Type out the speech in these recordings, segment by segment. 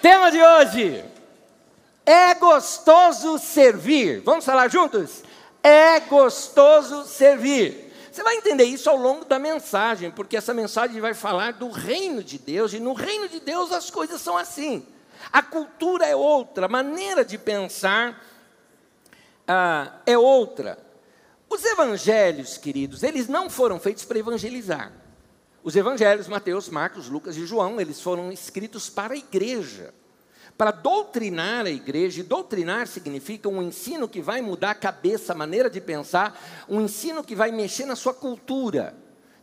Tema de hoje: é gostoso servir. Vamos falar juntos? É gostoso servir. Você vai entender isso ao longo da mensagem, porque essa mensagem vai falar do reino de Deus, e no reino de Deus as coisas são assim. A cultura é outra, a maneira de pensar é outra. Os evangelhos, queridos, eles não foram feitos para evangelizar. Os evangelhos, Mateus, Marcos, Lucas e João, eles foram escritos para a igreja, para doutrinar a igreja. E doutrinar significa um ensino que vai mudar a cabeça, a maneira de pensar, um ensino que vai mexer na sua cultura,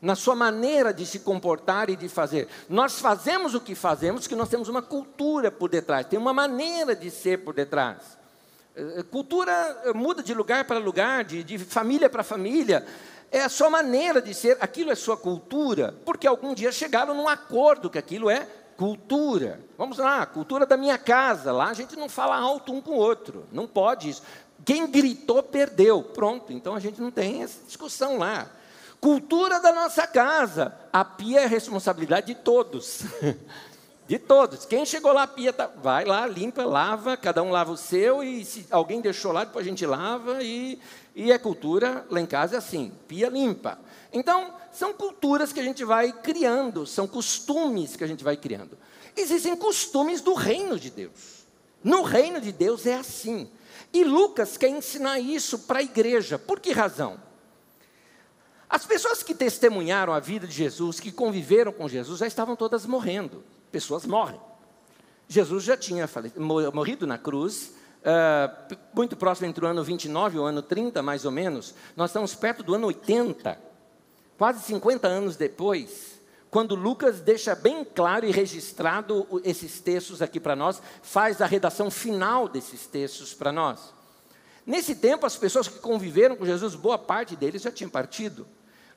na sua maneira de se comportar e de fazer. Nós fazemos o que fazemos porque nós temos uma cultura por detrás, tem uma maneira de ser por detrás. Cultura muda de lugar para lugar, de família para família. É a sua maneira de ser, aquilo é sua cultura, porque algum dia chegaram num acordo que aquilo é cultura. Vamos lá, cultura da minha casa. Lá a gente não fala alto um com o outro, não pode isso. Quem gritou, perdeu. Pronto, então a gente não tem essa discussão lá. Cultura da nossa casa. A pia é responsabilidade de todos. De todos. Quem chegou lá, a pia vai lá, limpa, lava, cada um lava o seu, e se alguém deixou lá, depois a gente lava, e é cultura, lá em casa é assim, pia limpa. Então, são culturas que a gente vai criando, são costumes que a gente vai criando. Existem costumes do reino de Deus. No reino de Deus é assim. E Lucas quer ensinar isso para a igreja. Por que razão? As pessoas que testemunharam a vida de Jesus, que conviveram com Jesus, já estavam todas morrendo. Pessoas morrem. Jesus já tinha morrido na cruz, muito próximo entre o ano 29 e o ano 30, mais ou menos. Nós estamos perto do ano 80, quase 50 anos depois, quando Lucas deixa bem claro e registrado esses textos aqui para nós, faz a redação final desses textos para nós. Nesse tempo, as pessoas que conviveram com Jesus, boa parte deles já tinham partido.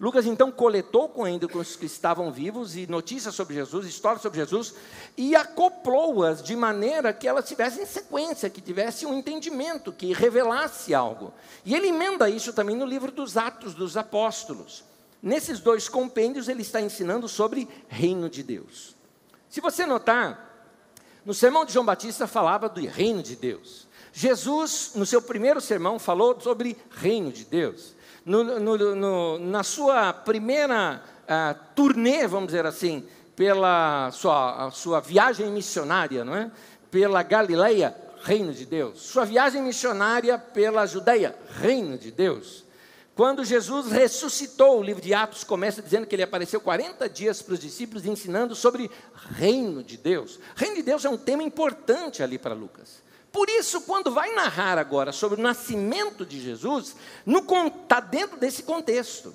Lucas, então, coletou ainda com os que estavam vivos e notícias sobre Jesus, histórias sobre Jesus, e acoplou-as de maneira que elas tivessem sequência, que tivessem um entendimento, que revelasse algo. E ele emenda isso também no livro dos Atos dos Apóstolos. Nesses dois compêndios, ele está ensinando sobre reino de Deus. Se você notar, no sermão de João Batista falava do reino de Deus. Jesus, no seu primeiro sermão, falou sobre reino de Deus. Na sua primeira turnê, vamos dizer assim, pela sua viagem missionária, não é? Pela Galileia, reino de Deus. Sua viagem missionária pela Judeia, reino de Deus. Quando Jesus ressuscitou, o livro de Atos começa dizendo que ele apareceu 40 dias para os discípulos, ensinando sobre reino de Deus. Reino de Deus é um tema importante ali para Lucas. Por isso, quando vai narrar agora sobre o nascimento de Jesus, está dentro desse contexto.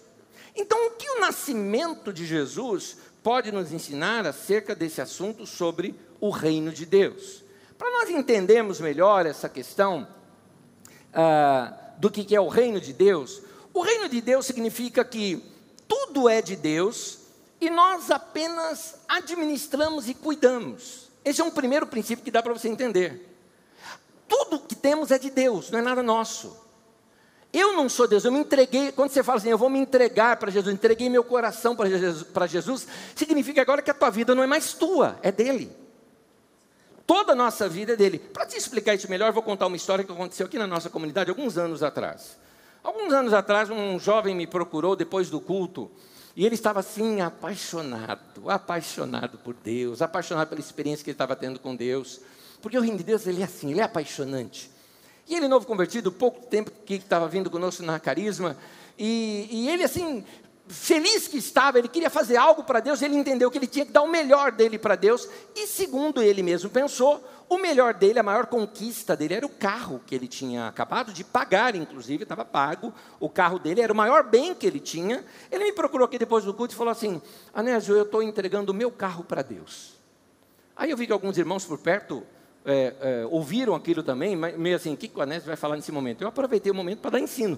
Então, o que o nascimento de Jesus pode nos ensinar acerca desse assunto sobre o reino de Deus? Para nós entendermos melhor essa questão do que é o reino de Deus, o reino de Deus significa que tudo é de Deus e nós apenas administramos e cuidamos. Esse é um primeiro princípio que dá para você entender. Tudo que temos é de Deus, não é nada nosso. Eu não sou Deus, eu me entreguei. Quando você fala assim, eu vou me entregar para Jesus, entreguei meu coração para Jesus, significa agora que a tua vida não é mais tua, é dele. Toda a nossa vida é dele. Para te explicar isso melhor, eu vou contar uma história que aconteceu aqui na nossa comunidade alguns anos atrás. Alguns anos atrás, um jovem me procurou depois do culto, e ele estava assim, apaixonado por Deus, apaixonado pela experiência que ele estava tendo com Deus. Porque o reino de Deus, ele é assim, ele é apaixonante. E ele, novo convertido, pouco tempo que estava vindo conosco na Carisma, e ele assim, feliz que estava, ele queria fazer algo para Deus, ele entendeu que ele tinha que dar o melhor dele para Deus, e segundo ele mesmo pensou, o melhor dele, a maior conquista dele era o carro que ele tinha acabado de pagar, inclusive, estava pago, o carro dele era o maior bem que ele tinha. Ele me procurou aqui depois do culto e falou assim, Anésio, eu estou entregando o meu carro para Deus. Aí eu vi que alguns irmãos por perto ouviram aquilo também, meio assim, o que o Anésio vai falar nesse momento? Eu aproveitei o momento para dar ensino.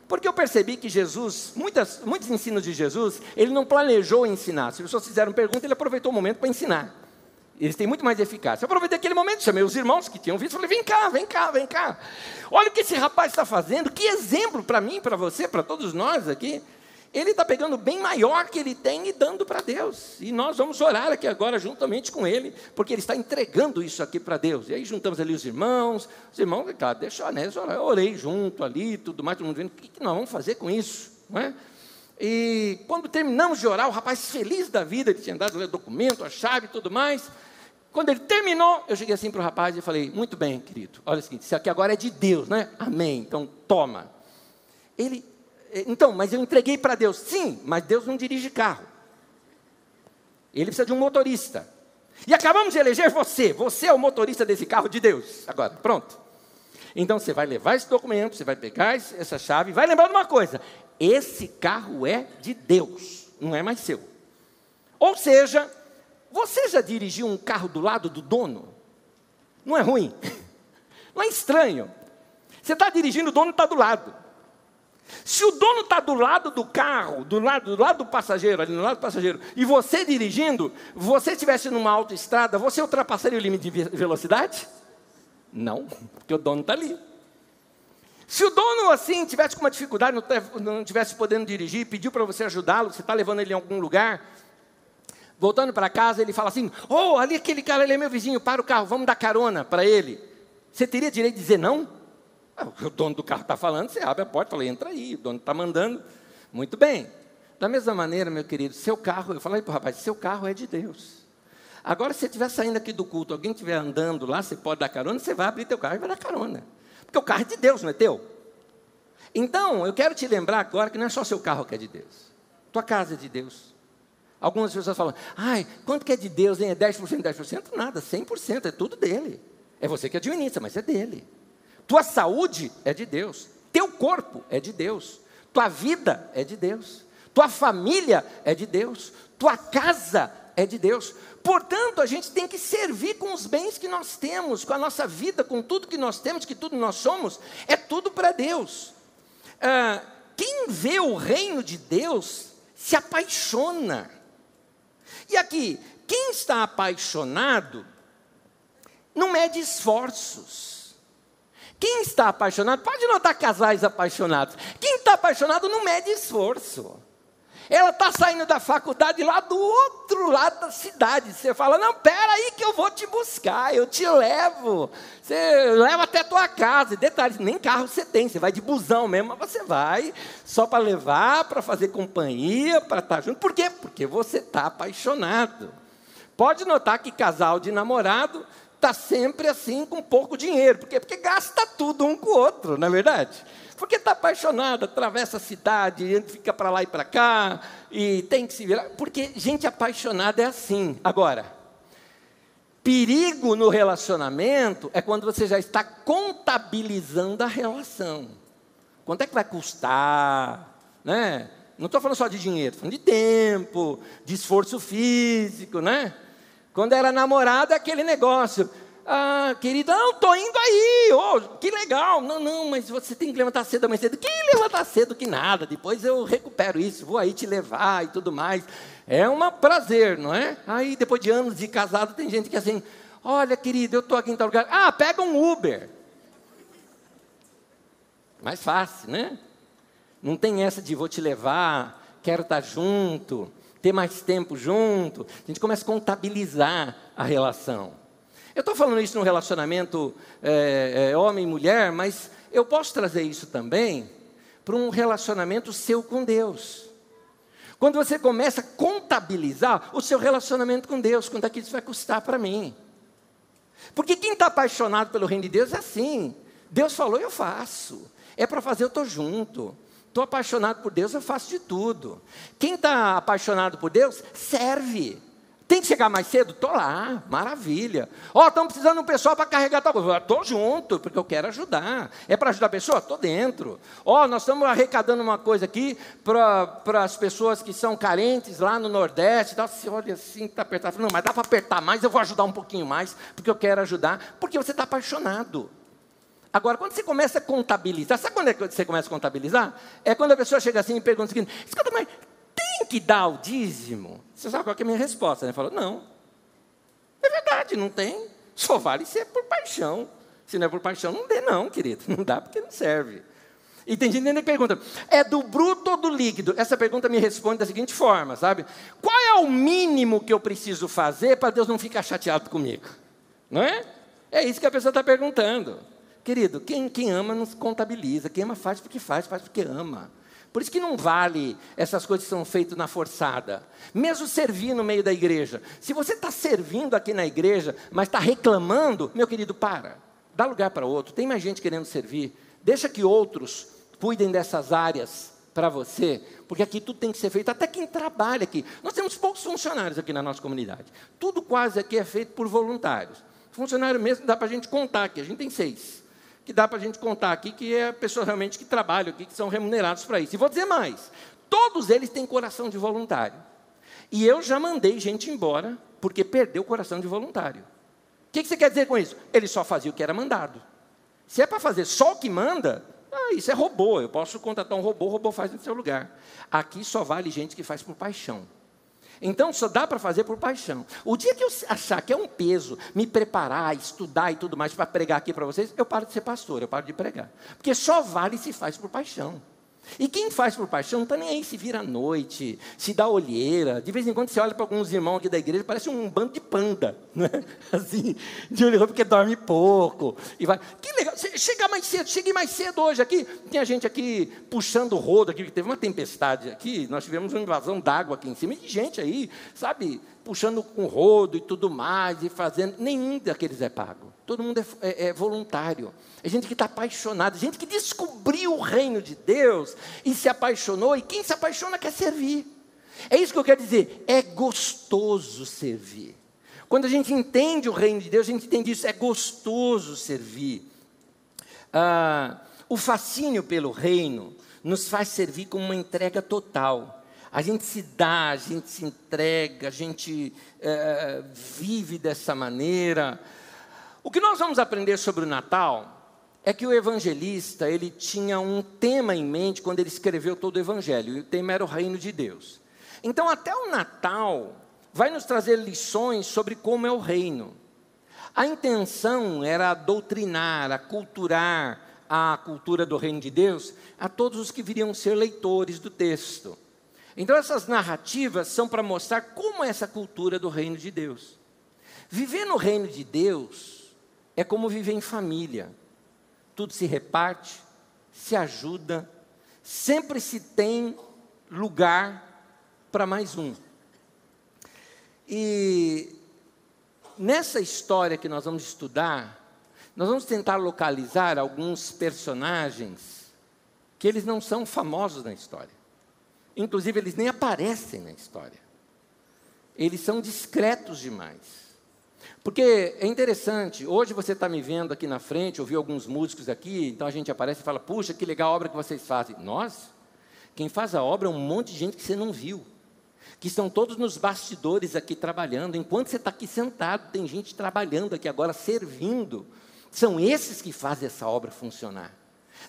Porque eu percebi que Jesus, muitos ensinos de Jesus, ele não planejou ensinar. Se as pessoas fizeram pergunta, ele aproveitou o momento para ensinar. Eles têm muito mais eficácia. Eu aproveitei aquele momento, chamei os irmãos que tinham visto, falei, vem cá. Olha o que esse rapaz está fazendo, que exemplo para mim, para você, para todos nós aqui. Ele está pegando o bem maior que ele tem e dando para Deus. E nós vamos orar aqui agora juntamente com ele, porque ele está entregando isso aqui para Deus. E aí juntamos ali os irmãos, claro, deixa eu orei junto ali, tudo mais, todo mundo vendo, o que nós vamos fazer com isso? Não é? E quando terminamos de orar, o rapaz feliz da vida, ele tinha dado o documento, a chave e tudo mais. Quando ele terminou, eu cheguei assim para o rapaz e falei, muito bem, querido, olha o seguinte, isso aqui agora é de Deus, né? Amém, então toma. Então, mas eu entreguei para Deus. Sim, mas Deus não dirige carro. Ele precisa de um motorista. E acabamos de eleger você. Você é o motorista desse carro de Deus. Agora, pronto. Então, você vai levar esse documento, você vai pegar essa chave, e vai lembrar de uma coisa. Esse carro é de Deus, não é mais seu. Ou seja, você já dirigiu um carro do lado do dono? Não é ruim? Não é estranho? Você está dirigindo, o dono está do lado. Se o dono está do lado do carro, do lado do passageiro, ali no lado do passageiro, e você dirigindo, você estivesse numa autoestrada, você ultrapassaria o limite de velocidade? Não, porque o dono está ali. Se o dono, assim, tivesse com uma dificuldade, não tivesse podendo dirigir, pediu para você ajudá-lo, você está levando ele em algum lugar, voltando para casa, ele fala assim, ali aquele cara, ele é meu vizinho, para o carro, vamos dar carona para ele. Você teria direito de dizer não? O dono do carro está falando, você abre a porta e fala, entra aí, o dono está mandando. Muito bem. Da mesma maneira, meu querido, seu carro, eu falei para o rapaz, seu carro é de Deus. Agora, se você estiver saindo aqui do culto, alguém estiver andando lá, você pode dar carona, você vai abrir teu carro e vai dar carona. Porque o carro é de Deus, não é teu? Então, eu quero te lembrar agora que não é só seu carro que é de Deus. Tua casa é de Deus. Algumas pessoas falam, quanto que é de Deus, hein? É 10%, 10%? Nada, 100%, é tudo dele. É você que administra, mas é dele. Tua saúde é de Deus, teu corpo é de Deus, tua vida é de Deus, tua família é de Deus, tua casa é de Deus. Portanto, a gente tem que servir com os bens que nós temos, com a nossa vida, com tudo que nós temos, que tudo nós somos, é tudo para Deus. Quem vê o reino de Deus se apaixona. E aqui, quem está apaixonado não mede esforços. Quem está apaixonado, pode notar casais apaixonados. Quem está apaixonado não mede esforço. Ela está saindo da faculdade lá do outro lado da cidade. Você fala, não, pera aí que eu vou te buscar, eu te levo. Você leva até a tua casa. E detalhe, nem carro você tem, você vai de busão mesmo, mas você vai só para levar, para fazer companhia, para estar junto. Por quê? Porque você está apaixonado. Pode notar que casal de namorado está sempre assim com pouco dinheiro. Por quê? Porque gasta tudo um com o outro, não é verdade? Porque está apaixonado, atravessa a cidade, fica para lá e para cá, e tem que se virar. Porque gente apaixonada é assim. Agora, perigo no relacionamento é quando você já está contabilizando a relação. Quanto é que vai custar? Né? Não estou falando só de dinheiro, estou falando de tempo, de esforço físico, né? Quando era namorada, aquele negócio. Querida, não, estou indo aí. Que legal. Não, mas você tem que levantar cedo amanhã cedo. Que levantar cedo que nada. Depois eu recupero isso. Vou aí te levar e tudo mais. É um prazer, não é? Aí, depois de anos de casado, tem gente que é assim, olha, querida, eu estou aqui em tal lugar. Pega um Uber. Mais fácil, né? Não tem essa de vou te levar, quero estar junto, ter mais tempo junto. A gente começa a contabilizar a relação. Eu estou falando isso num relacionamento homem e mulher, mas eu posso trazer isso também para um relacionamento seu com Deus. Quando você começa a contabilizar o seu relacionamento com Deus, quanto é que isso vai custar para mim? Porque quem está apaixonado pelo reino de Deus é assim. Deus falou, eu faço. É para fazer, eu estou junto. Estou apaixonado por Deus, eu faço de tudo. Quem está apaixonado por Deus, serve. Tem que chegar mais cedo? Estou lá, maravilha. Estamos precisando de um pessoal para carregar tal coisa. Estou junto, porque eu quero ajudar. É para ajudar a pessoa? Estou dentro. Nós estamos arrecadando uma coisa aqui para as pessoas que são carentes lá no Nordeste. Você olha assim, está apertado. Não, mas dá para apertar mais, eu vou ajudar um pouquinho mais, porque eu quero ajudar. Porque você está apaixonado. Agora, quando você começa a contabilizar, sabe quando é que você começa a contabilizar? É quando a pessoa chega assim e pergunta o seguinte, escuta, mas tem que dar o dízimo? Você sabe qual é a minha resposta, né? Fala, não. É verdade, não tem. Só vale se é por paixão. Se não é por paixão, não dê não, querido. Não dá porque não serve. E tem gente que pergunta, é do bruto ou do líquido? Essa pergunta me responde da seguinte forma, sabe? Qual é o mínimo que eu preciso fazer para Deus não ficar chateado comigo? Não é? É isso que a pessoa está perguntando. Querido, quem ama não se contabiliza, quem ama faz porque ama. Por isso que não vale essas coisas que são feitas na forçada. Mesmo servir no meio da igreja. Se você está servindo aqui na igreja, mas está reclamando, meu querido, para. Dá lugar para outro. Tem mais gente querendo servir. Deixa que outros cuidem dessas áreas para você, porque aqui tudo tem que ser feito, até quem trabalha aqui. Nós temos poucos funcionários aqui na nossa comunidade. Tudo quase aqui é feito por voluntários. Funcionário mesmo dá para a gente contar aqui, a gente tem 6. Que dá para a gente contar aqui, que é pessoas realmente que trabalham aqui, que são remunerados para isso. E vou dizer mais, todos eles têm coração de voluntário. E eu já mandei gente embora, porque perdeu o coração de voluntário. O que você quer dizer com isso? Ele só fazia o que era mandado. Se é para fazer só o que manda, isso é robô, eu posso contratar um robô, o robô faz no seu lugar. Aqui só vale gente que faz por paixão. Então, só dá para fazer por paixão. O dia que eu achar que é um peso, me preparar, estudar e tudo mais para pregar aqui para vocês, eu paro de ser pastor, eu paro de pregar. Porque só vale se faz por paixão. E quem faz por paixão não está nem aí, se vira à noite, se dá olheira. De vez em quando você olha para alguns irmãos aqui da igreja, parece um bando de panda, né? Assim, de olho porque dorme pouco. E vai. Que legal, cheguei mais cedo hoje aqui. Tinha gente aqui puxando o rodo, aqui, teve uma tempestade aqui, nós tivemos uma invasão d'água aqui em cima, e de gente aí, sabe, puxando com rodo e tudo mais, e fazendo, nenhum daqueles é pago. Todo mundo é voluntário. É gente que está apaixonada, gente que descobriu o reino de Deus e se apaixonou, e quem se apaixona quer servir. É isso que eu quero dizer, é gostoso servir. Quando a gente entende o reino de Deus, a gente entende isso, é gostoso servir. O fascínio pelo reino nos faz servir com uma entrega total. A gente se dá, a gente se entrega, a gente vive dessa maneira. O que nós vamos aprender sobre o Natal é que o evangelista, ele tinha um tema em mente quando ele escreveu todo o evangelho, e o tema era o reino de Deus. Então, até o Natal vai nos trazer lições sobre como é o reino. A intenção era doutrinar, aculturar a cultura do reino de Deus a todos os que viriam ser leitores do texto. Então, essas narrativas são para mostrar como é essa cultura do reino de Deus. Viver no reino de Deus é como viver em família. Tudo se reparte, se ajuda, sempre se tem lugar para mais um. E nessa história que nós vamos estudar, nós vamos tentar localizar alguns personagens que eles não são famosos na história. Inclusive, eles nem aparecem na história. Eles são discretos demais. Porque é interessante, hoje você está me vendo aqui na frente, ouvi alguns músicos aqui, então a gente aparece e fala, puxa, que legal a obra que vocês fazem. Nós? Quem faz a obra é um monte de gente que você não viu, que estão todos nos bastidores aqui trabalhando. Enquanto você está aqui sentado, tem gente trabalhando aqui agora, servindo. São esses que fazem essa obra funcionar.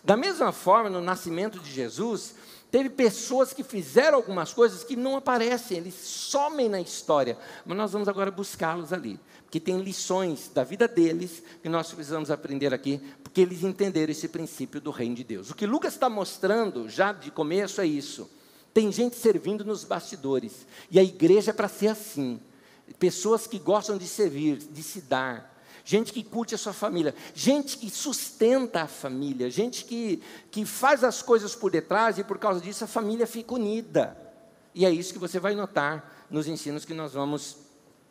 Da mesma forma, no nascimento de Jesus, teve pessoas que fizeram algumas coisas que não aparecem, eles somem na história, mas nós vamos agora buscá-los ali, porque tem lições da vida deles que nós precisamos aprender aqui, porque eles entenderam esse princípio do reino de Deus. O que Lucas está mostrando já de começo é isso, tem gente servindo nos bastidores, e a igreja é para ser assim, pessoas que gostam de servir, de se dar, gente que curte a sua família, gente que sustenta a família, gente que faz as coisas por detrás, e por causa disso a família fica unida. E é isso que você vai notar nos ensinos que nós vamos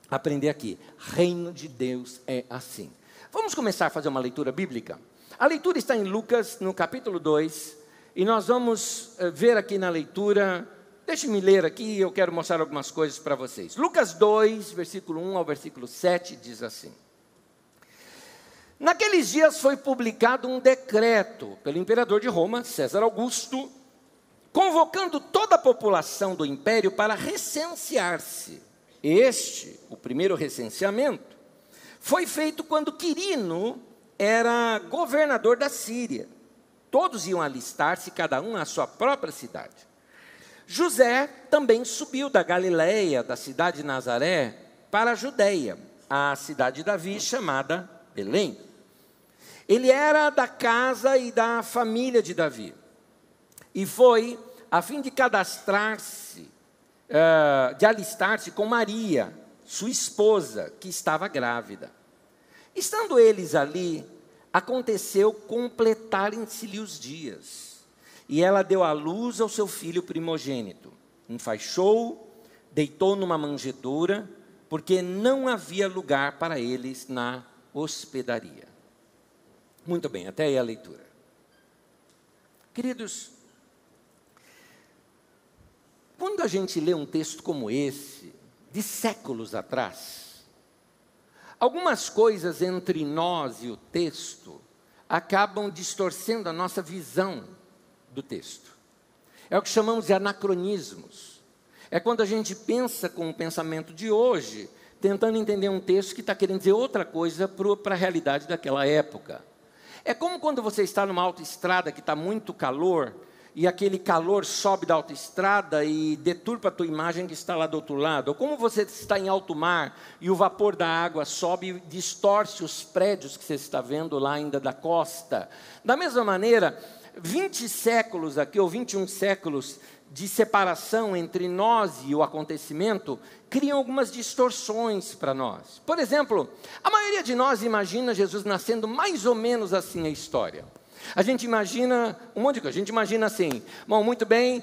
aprender aqui. Reino de Deus é assim. Vamos começar a fazer uma leitura bíblica? A leitura está em Lucas, no capítulo 2, e nós vamos ver aqui na leitura, deixe-me ler aqui, eu quero mostrar algumas coisas para vocês. Lucas 2, versículo 1 ao versículo 7, diz assim. Naqueles dias foi publicado um decreto pelo imperador de Roma, César Augusto, convocando toda a população do império para recensear-se. O primeiro recenseamento, foi feito quando Quirino era governador da Síria. Todos iam alistar-se, cada um à sua própria cidade. José também subiu da Galileia, da cidade de Nazaré, para a Judeia, a cidade de Davi, chamada Belém. Ele era da casa e da família de Davi. e foi a fim de cadastrar-se, de alistar-se com Maria, sua esposa, que estava grávida. Estando eles ali, aconteceu completarem-se-lhe os dias, e ela deu à luz ao seu filho primogênito. Enfaixou, deitou numa manjedoura, porque não havia lugar para eles na hospedaria. Muito bem, até aí a leitura. Queridos, quando a gente lê um texto como esse, de séculos atrás, algumas coisas entre nós e o texto acabam distorcendo a nossa visão do texto. É o que chamamos de anacronismos. É quando a gente pensa com o pensamento de hoje, tentando entender um texto que está querendo dizer outra coisa para a realidade daquela época. É como quando você está numa autoestrada que está muito calor, e aquele calor sobe da autoestrada e deturpa a tua imagem que está lá do outro lado. Ou como você está em alto mar e o vapor da água sobe e distorce os prédios que você está vendo lá ainda da costa. Da mesma maneira, 20 séculos aqui, ou 21 séculos de separação entre nós e o acontecimento, criam algumas distorções para nós. Por exemplo, a maioria de nós imagina Jesus nascendo mais ou menos assim a história. A gente imagina um monte de coisa. A gente imagina assim, bom, muito bem,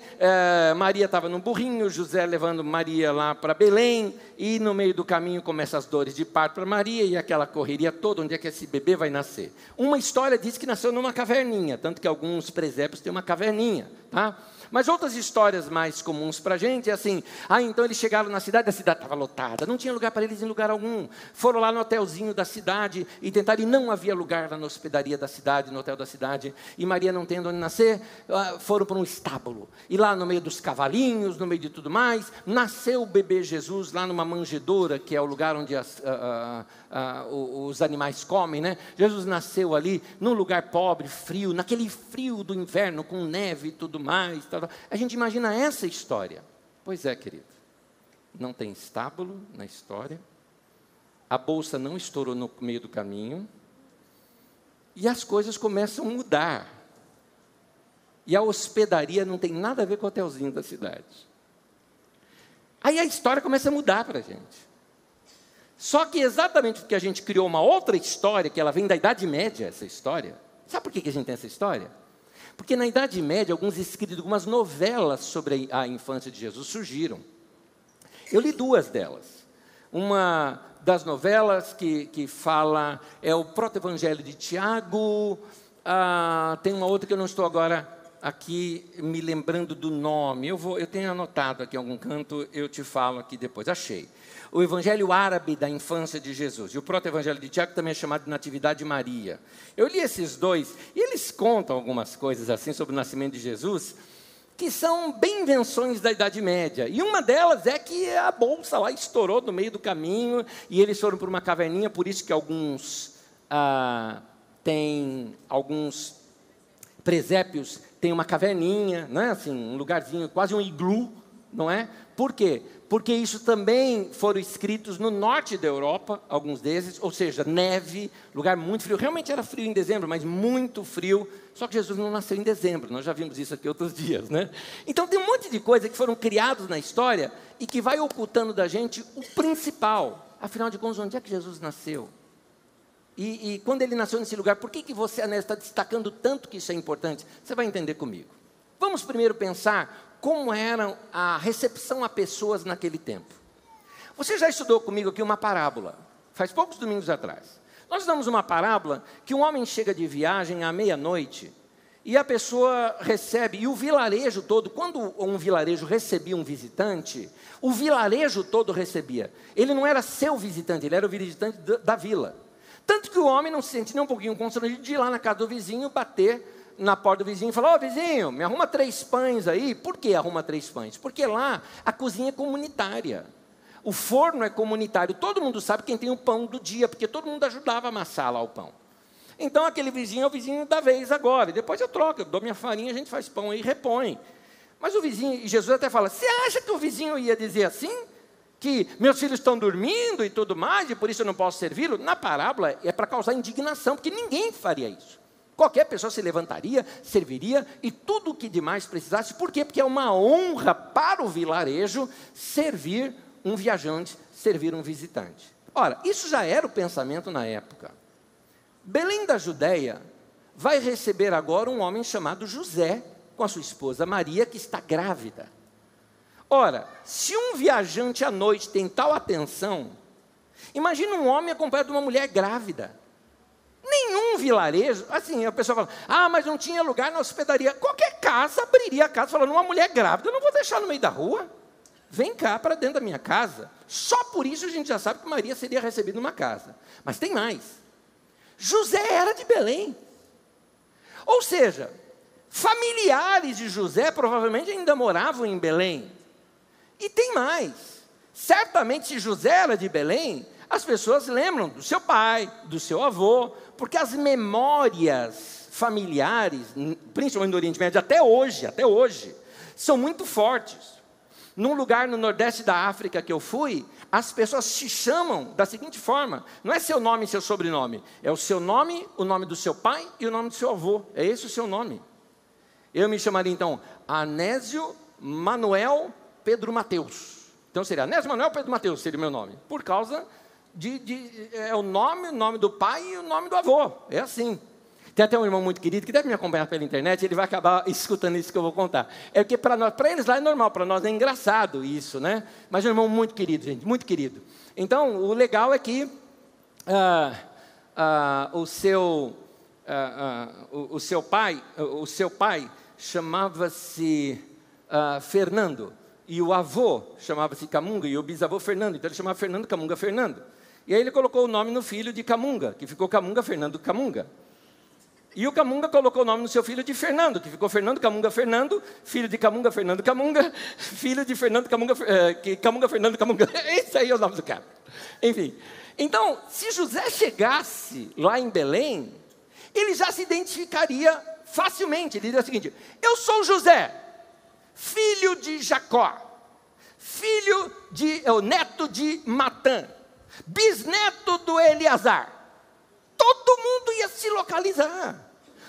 Maria estava num burrinho, José levando Maria lá para Belém, e no meio do caminho começam as dores de parto para Maria, e aquela correria toda, onde é que esse bebê vai nascer? Uma história diz que nasceu numa caverninha, tanto que alguns presépios têm uma caverninha, tá? Mas outras histórias mais comuns para a gente é assim, então eles chegaram na cidade, a cidade estava lotada, não tinha lugar para eles em lugar algum. Foram lá no hotelzinho da cidade e tentaram, e não havia lugar lá na hospedaria da cidade, no hotel da cidade, e Maria não tendo onde nascer, foram para um estábulo. E lá no meio dos cavalinhos, no meio de tudo mais, nasceu o bebê Jesus lá numa manjedoura, que é o lugar onde os animais comem, né? Jesus nasceu ali, num lugar pobre, frio, naquele frio do inverno, com neve e tudo mais. A gente imagina essa história. Pois é, querido, não tem estábulo na história, a bolsa não estourou no meio do caminho, e as coisas começam a mudar. E a hospedaria não tem nada a ver com o hotelzinho da cidade. Aí a história começa a mudar para a gente. Só que exatamente porque a gente criou uma outra história, que ela vem da Idade Média, essa história. Sabe por que a gente tem essa história? Porque na Idade Média, alguns escritos, algumas novelas sobre a infância de Jesus surgiram. Eu li duas delas. Uma das novelas que fala é o Proto-Evangelho de Tiago. Tem uma outra que eu não estou agora aqui me lembrando do nome. Eu tenho anotado aqui em algum canto, eu te falo aqui depois. Achei. O Evangelho Árabe da infância de Jesus. E o Proto-Evangelho de Tiago também é chamado de Natividade de Maria. Eu li esses dois, e eles contam algumas coisas assim sobre o nascimento de Jesus, que são bem invenções da Idade Média. E uma delas é que a bolsa lá estourou no meio do caminho, e eles foram para uma caverninha, por isso que alguns presépios têm uma caverninha, né? Assim, um lugarzinho, quase um iglu, não é? Por quê? Porque isso também foram escritos no norte da Europa, alguns desses, ou seja, neve, lugar muito frio. Realmente era frio em dezembro, mas muito frio. Só que Jesus não nasceu em dezembro, nós já vimos isso aqui outros dias, né? Então tem um monte de coisa que foram criados na história e que vai ocultando da gente o principal. Afinal de contas, onde é que Jesus nasceu? E quando ele nasceu nesse lugar, por que você, Anésio, está destacando tanto que isso é importante? Você vai entender comigo. Vamos primeiro pensar como era a recepção a pessoas naquele tempo. Você já estudou comigo aqui uma parábola, faz poucos domingos atrás. Nós damos uma parábola que um homem chega de viagem à meia-noite e a pessoa recebe, e o vilarejo todo, quando um vilarejo recebia um visitante, o vilarejo todo recebia. Ele não era seu visitante, ele era o visitante da vila. Tanto que o homem não se sente nem um pouquinho constrangido de ir lá na casa do vizinho, bater na porta do vizinho e falar: vizinho, me arruma 3 pães aí. Por que arruma 3 pães? Porque lá a cozinha é comunitária. O forno é comunitário. Todo mundo sabe quem tem o pão do dia, porque todo mundo ajudava a amassar lá o pão. Então aquele vizinho é o vizinho da vez agora. E depois eu troco, eu dou minha farinha, a gente faz pão aí e repõe. Mas o vizinho, e Jesus até fala: você acha que o vizinho ia dizer assim? Que meus filhos estão dormindo e tudo mais, e por isso eu não posso servi-lo? Na parábola é para causar indignação, porque ninguém faria isso. Qualquer pessoa se levantaria, serviria, e tudo o que demais precisasse. Por quê? Porque é uma honra para o vilarejo servir um viajante, servir um visitante. Ora, isso já era o pensamento na época. Belém da Judéia vai receber agora um homem chamado José, com a sua esposa Maria, que está grávida. Ora, se um viajante à noite tem tal atenção, imagina um homem acompanhado de uma mulher grávida. Nenhum vilarejo, assim, a pessoa fala, mas não tinha lugar na hospedaria. Qualquer casa abriria a casa, falando, uma mulher grávida, eu não vou deixar no meio da rua. Vem cá para dentro da minha casa. Só por isso a gente já sabe que Maria seria recebida numa casa. Mas tem mais. José era de Belém. Ou seja, familiares de José provavelmente ainda moravam em Belém. E tem mais. Certamente, se José era de Belém, as pessoas lembram do seu pai, do seu avô, porque as memórias familiares, principalmente no Oriente Médio, até hoje, são muito fortes. Num lugar no nordeste da África que eu fui, as pessoas se chamam da seguinte forma: não é seu nome e seu sobrenome, é o seu nome, o nome do seu pai e o nome do seu avô. É esse o seu nome. Eu me chamaria então Anésio Manuel Pedro Mateus. Então seria Anésio Manuel Pedro Mateus, seria o meu nome. Por causa é o nome do pai e o nome do avô. É assim. Tem até um irmão muito querido que deve me acompanhar pela internet, ele vai acabar escutando isso que eu vou contar. É porque para eles lá é normal, para nós é engraçado isso, né? Mas é um irmão muito querido, gente, muito querido. Então, o legal é que o seu pai chamava-se Fernando, e o avô chamava-se Camunga, e o bisavô Fernando, então ele chamava Fernando Camunga Fernando. E aí ele colocou o nome no filho de Camunga, que ficou Camunga Fernando Camunga. E o Camunga colocou o nome no seu filho de Fernando, que ficou Fernando Camunga Fernando, filho de Camunga Fernando Camunga, filho de Fernando Camunga, Camunga Fernando Camunga. Esse aí é o nome do cara. Enfim, então, se José chegasse lá em Belém, ele já se identificaria facilmente. Ele diria o seguinte: eu sou José, filho de Jacó, neto de Matã, bisneto do Eleazar. Todo mundo ia se localizar.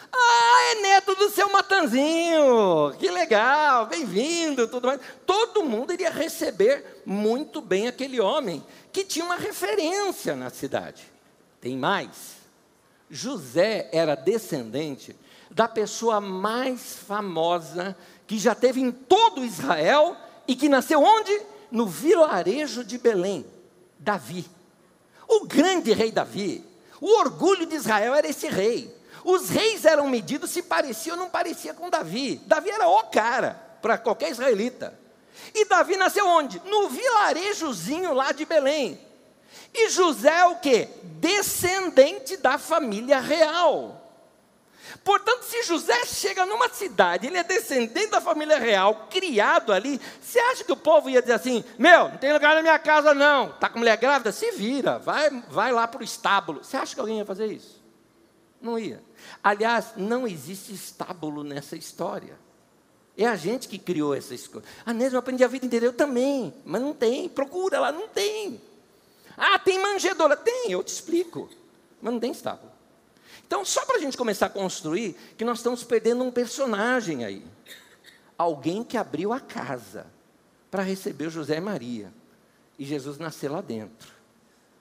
É neto do seu Matanzinho, que legal, bem-vindo, tudo mais. Todo mundo iria receber muito bem aquele homem, que tinha uma referência na cidade. Tem mais. José era descendente da pessoa mais famosa que já teve em todo Israel e que nasceu onde? No vilarejo de Belém, Davi. O grande rei Davi. O orgulho de Israel era esse rei. Os reis eram medidos se parecia ou não parecia com Davi. Davi era o cara para qualquer israelita. E Davi nasceu onde? No vilarejozinho lá de Belém. E José é o quê? Descendente da família real. Portanto, se José chega numa cidade, ele é descendente da família real, criado ali, você acha que o povo ia dizer assim: não tem lugar na minha casa não, está com mulher grávida? Se vira, vai lá para o estábulo. Você acha que alguém ia fazer isso? Não ia. Aliás, não existe estábulo nessa história. É a gente que criou essa escola. Eu aprendi a vida inteira, eu também, mas não tem, procura lá, não tem. Tem manjedoura, tem, eu te explico, mas não tem estábulo. Então, só para a gente começar a construir, que nós estamos perdendo um personagem aí. Alguém que abriu a casa para receber José e Maria. E Jesus nasceu lá dentro.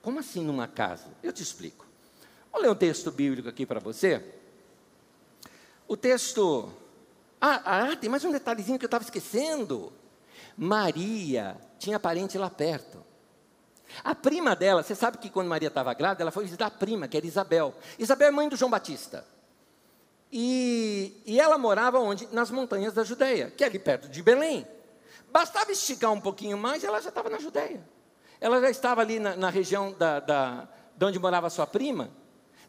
Como assim numa casa? Eu te explico. Vou ler um texto bíblico aqui para você. O texto... tem mais um detalhezinho que eu estava esquecendo. Maria tinha parente lá perto. A prima dela, você sabe que quando Maria estava grávida, ela foi visitar a prima, que era Isabel. Isabel é mãe do João Batista. E ela morava onde? Nas montanhas da Judéia, que é ali perto de Belém. Bastava esticar um pouquinho mais e ela já estava na Judéia. Ela já estava ali na região de onde morava a sua prima.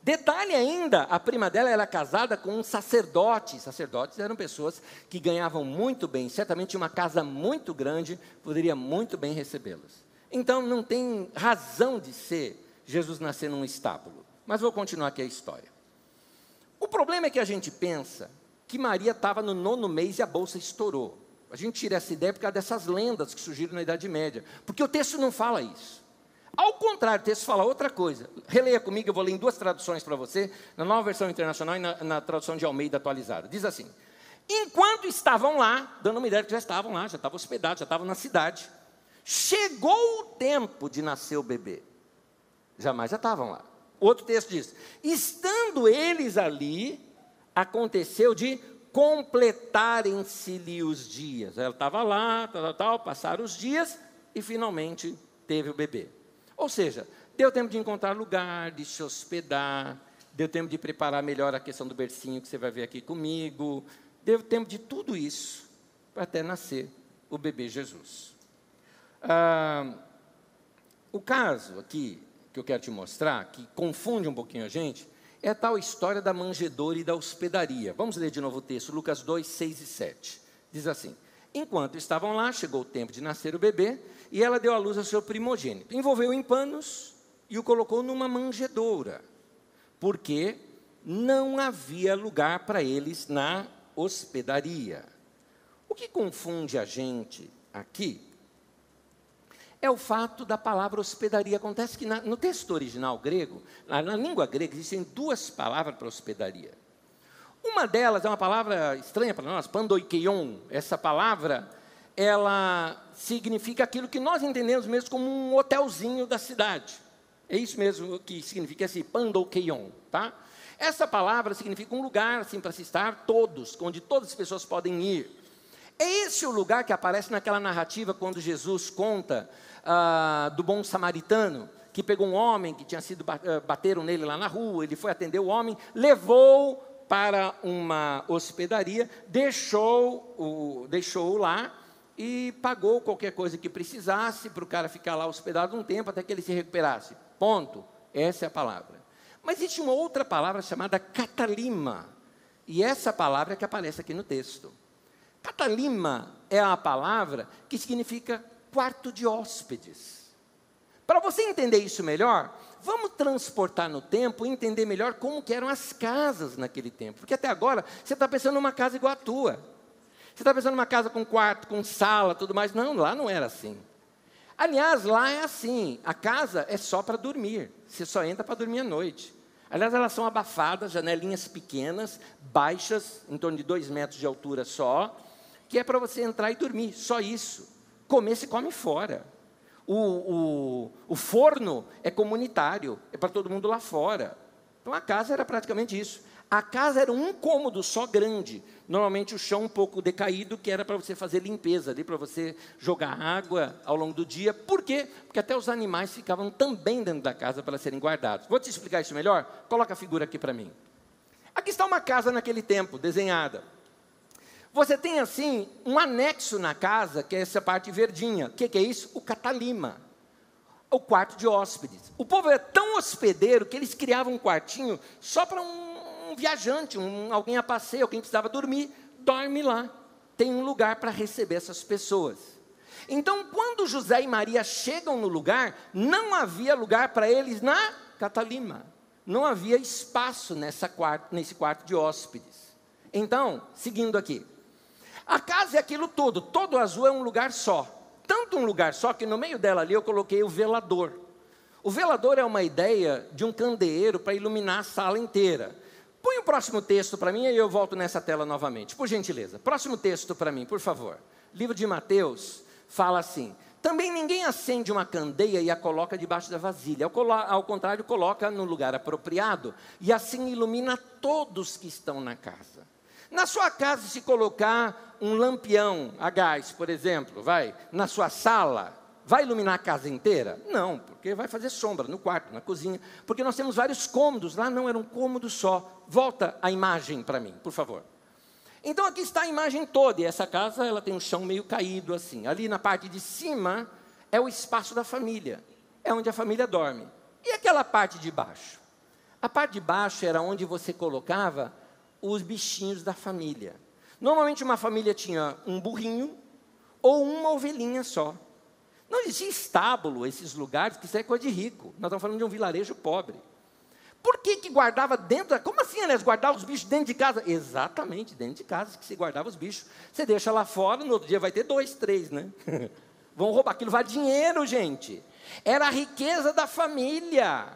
Detalhe ainda, a prima dela era casada com um sacerdote. Sacerdotes eram pessoas que ganhavam muito bem. Certamente tinha uma casa muito grande, poderia muito bem recebê-los. Então, não tem razão de ser Jesus nascer num estábulo. Mas vou continuar aqui a história. O problema é que a gente pensa que Maria estava no 9º mês e a bolsa estourou. A gente tira essa ideia por causa dessas lendas que surgiram na Idade Média. Porque o texto não fala isso. Ao contrário, o texto fala outra coisa. Releia comigo, eu vou ler em duas traduções para você, na Nova Versão Internacional e na tradução de Almeida atualizada. Diz assim: enquanto estavam lá, dando uma ideia que já estavam lá, já estavam hospedados, já estavam na cidade, chegou o tempo de nascer o bebê. Já estavam lá. Outro texto diz: estando eles ali, aconteceu de completarem-se-lhe os dias. Ela estava lá, passaram os dias e finalmente teve o bebê. Ou seja, deu tempo de encontrar lugar, de se hospedar, deu tempo de preparar melhor a questão do bercinho que você vai ver aqui comigo, deu tempo de tudo isso para até nascer o bebê Jesus. O caso aqui que eu quero te mostrar, que confunde um pouquinho a gente, é a tal história da manjedoura e da hospedaria. Vamos ler de novo o texto, Lucas 2, 6 e 7. Diz assim: enquanto estavam lá, chegou o tempo de nascer o bebê, e ela deu à luz ao seu primogênito. Envolveu-o em panos e o colocou numa manjedoura, porque não havia lugar para eles na hospedaria. O que confunde a gente aqui é o fato da palavra hospedaria. Acontece que no texto original grego, na língua grega, existem duas palavras para hospedaria. Uma delas é uma palavra estranha para nós, pandoikeion. Essa palavra, ela significa aquilo que nós entendemos mesmo como um hotelzinho da cidade. É isso mesmo que significa esse pandoikeion, tá? Essa palavra significa um lugar assim para se estar todos, onde todas as pessoas podem ir. É esse o lugar que aparece naquela narrativa quando Jesus conta do bom samaritano, que pegou um homem que tinha sido, bateram nele lá na rua, ele foi atender o homem, levou para uma hospedaria, deixou-o lá e pagou qualquer coisa que precisasse para o cara ficar lá hospedado um tempo até que ele se recuperasse. Ponto. Essa é a palavra. Mas existe uma outra palavra chamada katalima, e essa palavra é que aparece aqui no texto. Katalima é a palavra que significa quarto de hóspedes. Para você entender isso melhor, vamos transportar no tempo e entender melhor como que eram as casas naquele tempo. Porque até agora, você está pensando numa casa igual a tua. Você está pensando numa casa com quarto, com sala, tudo mais. Não, lá não era assim. Aliás, lá é assim, a casa é só para dormir. Você só entra para dormir à noite. Aliás, elas são abafadas, janelinhas pequenas, baixas, em torno de 2 metros de altura só, que é para você entrar e dormir, só isso. Comer se come fora. O forno é comunitário, é para todo mundo lá fora. Então a casa era praticamente isso. A casa era um cômodo só grande, normalmente o chão um pouco decaído, que era para você fazer limpeza ali, para você jogar água ao longo do dia. Por quê? Porque até os animais ficavam também dentro da casa para serem guardados. Vou te explicar isso melhor? Coloca a figura aqui para mim. Aqui está uma casa naquele tempo, desenhada. Você tem assim um anexo na casa, que é essa parte verdinha. O que é isso? O katalima, o quarto de hóspedes. O povo é tão hospedeiro que eles criavam um quartinho só para um viajante, alguém a passeio, alguém precisava dormir, dorme lá. Tem um lugar para receber essas pessoas. Então, quando José e Maria chegam no lugar, não havia lugar para eles na katalima. Não havia espaço nesse quarto de hóspedes. Então, seguindo aqui. A casa é aquilo tudo, todo azul é um lugar só. Tanto um lugar só que no meio dela ali eu coloquei o velador. O velador é uma ideia de um candeeiro para iluminar a sala inteira. Põe o próximo texto para mim e eu volto nessa tela novamente, por gentileza. Próximo texto para mim, por favor. Livro de Mateus fala assim: também ninguém acende uma candeia e a coloca debaixo da vasilha. Ao contrário, coloca no lugar apropriado e assim ilumina todos que estão na casa. Na sua casa, se colocar um lampião a gás, por exemplo, na sua sala, vai iluminar a casa inteira? Não, porque vai fazer sombra no quarto, na cozinha, porque nós temos vários cômodos, lá não era um cômodo só. Volta a imagem para mim, por favor. Então aqui está a imagem toda, e essa casa ela tem um chão meio caído assim. Ali na parte de cima é o espaço da família, é onde a família dorme. E aquela parte de baixo? A parte de baixo era onde você colocava os bichinhos da família. Normalmente uma família tinha um burrinho ou uma ovelhinha só. Não existia estábulo, esses lugares, que isso é coisa de rico. Nós estamos falando de um vilarejo pobre. Por que guardava dentro? Como assim, Anés? Guardar os bichos dentro de casa? Exatamente, dentro de casa que se guardava os bichos. Você deixa lá fora, no outro dia vai ter 2, 3, né? Vão roubar, aquilo vale dinheiro, gente. Era a riqueza da família.